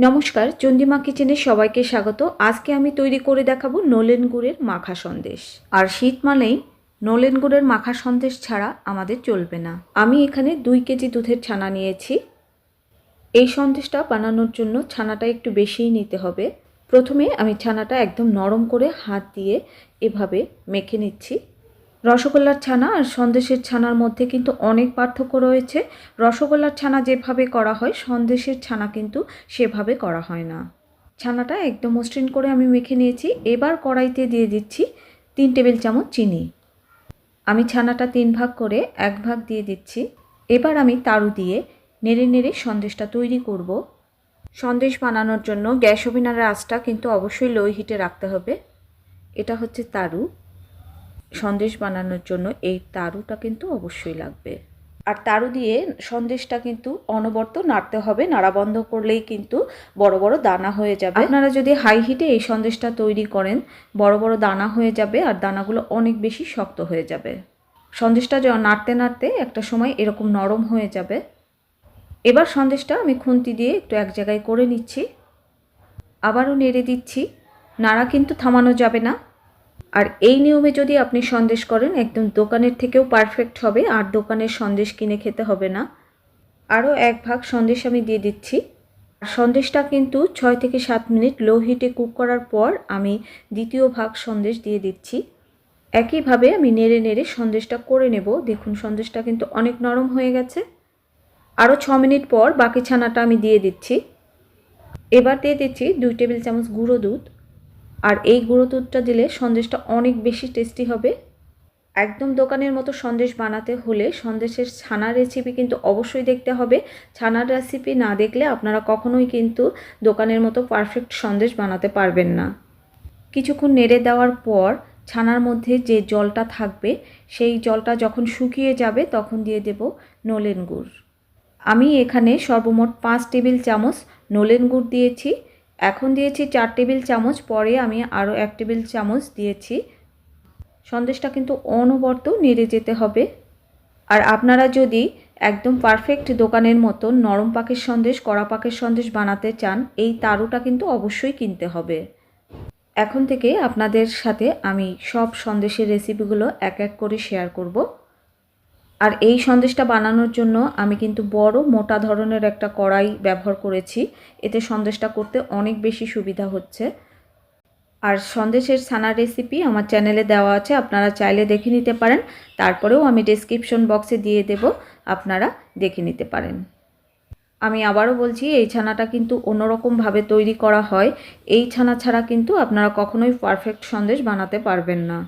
নমস্কার, চন্দ্রিমা কিচেনে সবাইকে স্বাগত। আজকে আমি তৈরি করে দেখাবো নলেন গুড়ের মাখা সন্দেশ। আর শীত মানেই নলেন গুড়ের মাখা সন্দেশ ছাড়া আমাদের চলবে না। আমি এখানে 2 কেজি দুধের ছানা নিয়েছি। এই সন্দেশটা বানানোর জন্য ছানাটা একটু বেশিই নিতে হবে। প্রথমে আমি ছানাটা একদম নরম করে হাত দিয়ে এভাবে মেখে নিচ্ছি। রসগোল্লার ছানা আর সন্দেশের ছানার মধ্যে কিন্তু অনেক পার্থক্য রয়েছে। রসগোল্লার ছানা যেভাবে করা হয়, সন্দেশের ছানা কিন্তু সেভাবে করা হয় না। ছানাটা একদম মসৃণ করে আমি মেখে নিয়েছি। এবার কড়াইতে দিয়ে দিচ্ছি 3 টেবিল চামচ চিনি। আমি ছানাটা 3 ভাগ করে 1 ভাগ দিয়ে দিচ্ছি। এবার আমি তারু দিয়ে নেড়ে নেড়ে সন্দেশটা তৈরি করব। সন্দেশ বানানোর জন্য গ্যাস ওভেনের আঁচটা কিন্তু অবশ্যই লো হিটে রাখতে হবে। এটা হচ্ছে তারু। সন্দেশ বানানোর জন্য এই তারুটা কিন্তু অবশ্যই লাগবে। আর তারু দিয়ে সন্দেশটা কিন্তু অনবরত নাড়তে হবে। নাড়া বন্ধ করলেই কিন্তু বড় বড় দানা হয়ে যাবে। আপনারা যদি হাই হিটে এই সন্দেশটা তৈরি করেন, বড় বড় দানা হয়ে যাবে আর দানাগুলো অনেক বেশি শক্ত হয়ে যাবে। সন্দেশটা নাড়তে নাড়তে একটা সময় এরকম নরম হয়ে যাবে। এবার সন্দেশটা আমি খুন্তি দিয়ে একটু এক জায়গায় করে নিচ্ছি। আবারও নেড়ে দিচ্ছি। নাড়া কিন্তু থামানো যাবে না। আর এই নিয়মে যদি আপনি সন্দেশ করেন, একদম দোকানের থেকেও পারফেক্ট হবে। আর দোকানের সন্দেশ কিনে খেতে হবে না। আরও 1 ভাগ সন্দেশ আমি দিয়ে দিচ্ছি। সন্দেশটা কিন্তু 6 থেকে 7 মিনিট লো হিটে কুক করার পর আমি দ্বিতীয় ভাগ সন্দেশ দিয়ে দিচ্ছি। একইভাবে আমি নেড়ে নেড়ে সন্দেশটা করে নেব। দেখুন সন্দেশটা কিন্তু অনেক নরম হয়ে গেছে। আরও 6 মিনিট পর বাকি ছানাটা আমি দিয়ে দিচ্ছি। এবার দিয়ে দিচ্ছি 2 টেবিল চামচ গুঁড়ো দুধ। আর এই গুঁড়ো দুধটা দিলে সন্দেশটা অনেক বেশি টেস্টি হবে। একদম দোকানের মতো সন্দেশ বানাতে হলে সন্দেশের ছানার রেসিপি কিন্তু অবশ্যই দেখতে হবে। ছানার রেসিপি না দেখলে আপনারা কখনোই কিন্তু দোকানের মতো পারফেক্ট সন্দেশ বানাতে পারবেন না। কিছুক্ষণ নেড়ে দেওয়ার পর ছানার মধ্যে যে জলটা থাকবে, সেই জলটা যখন শুকিয়ে যাবে তখন দিয়ে দেব নলেন গুড়। আমি এখানে সর্বমোট 5 টেবিল চামচ নলেন গুড় দিয়েছি। এখন দিয়েছি 4 টেবিল চামচ, পরে আমি আরও 1 টেবিল চামচ দিয়েছি। সন্দেশটা কিন্তু অনবরত নেড়ে যেতে হবে। আর আপনারা যদি একদম পারফেক্ট দোকানের মতো নরম পাকের সন্দেশ, কড়া পাকের সন্দেশ বানাতে চান, এই তারুটা কিন্তু অবশ্যই কিনতে হবে। এখন থেকে আপনাদের সাথে আমি সব সন্দেশের রেসিপিগুলো এক এক করে শেয়ার করব। আর এই সন্দেশটা বানানোর জন্য আমি কিন্তু বড় মোটা ধরনের একটা কড়াই ব্যবহার করেছি। এতে সন্দেশটা করতে অনেক বেশি সুবিধা হচ্ছে। আর সন্দেশের ছানার রেসিপি আমার চ্যানেলে দেওয়া আছে, আপনারা চাইলে দেখে নিতে পারেন। তারপরেও আমি ডেসক্রিপশন বক্সে দিয়ে দেব, আপনারা দেখে নিতে পারেন। আমি আবারও বলছি, এই ছানাটা কিন্তু অন্যরকমভাবে তৈরি করা হয়। এই ছানা ছাড়া কিন্তু আপনারা কখনোই পারফেক্ট সন্দেশ বানাতে পারবেন না।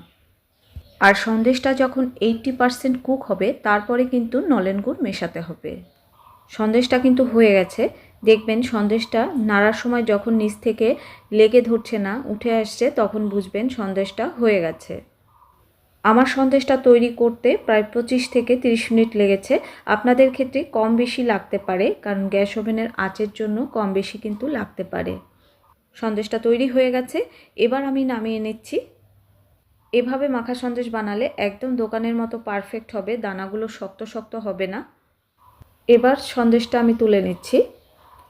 আর সন্দেশটা যখন 80% কুক হবে, তারপরে কিন্তু নলেন গুড় মেশাতে হবে। সন্দেশটা কিন্তু হয়ে গেছে। দেখবেন সন্দেশটা নাড়ার সময় যখন নিচ থেকে লেগে ধরছে না, উঠে আসছে, তখন বুঝবেন সন্দেশটা হয়ে গেছে। আমার সন্দেশটা তৈরি করতে প্রায় 25 থেকে 30 মিনিট লেগেছে। আপনাদের ক্ষেত্রে কম বেশি লাগতে পারে, কারণ গ্যাস ওভেনের আঁচের জন্য কম বেশি কিন্তু লাগতে পারে। সন্দেশটা তৈরি হয়ে গেছে। এবার আমি নামিয়ে নিচ্ছি। এভাবে মাখা সন্দেশ বানালে একদম দোকানের মতো পারফেক্ট হবে, দানাগুলো শক্ত শক্ত হবে না। এবার সন্দেশটা আমি তুলে নিচ্ছি।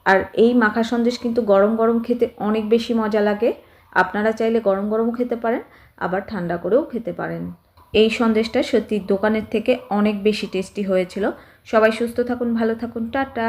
আর এই মাখা সন্দেশ কিন্তু গরম গরম খেতে অনেক বেশি মজা লাগে। আপনারা চাইলে গরম গরমও খেতে পারেন, আবার ঠান্ডা করেও খেতে পারেন। এই সন্দেশটা সত্যি দোকানের থেকে অনেক বেশি টেস্টি হয়েছিল। সবাই সুস্থ থাকুন, ভালো থাকুন, টাটা।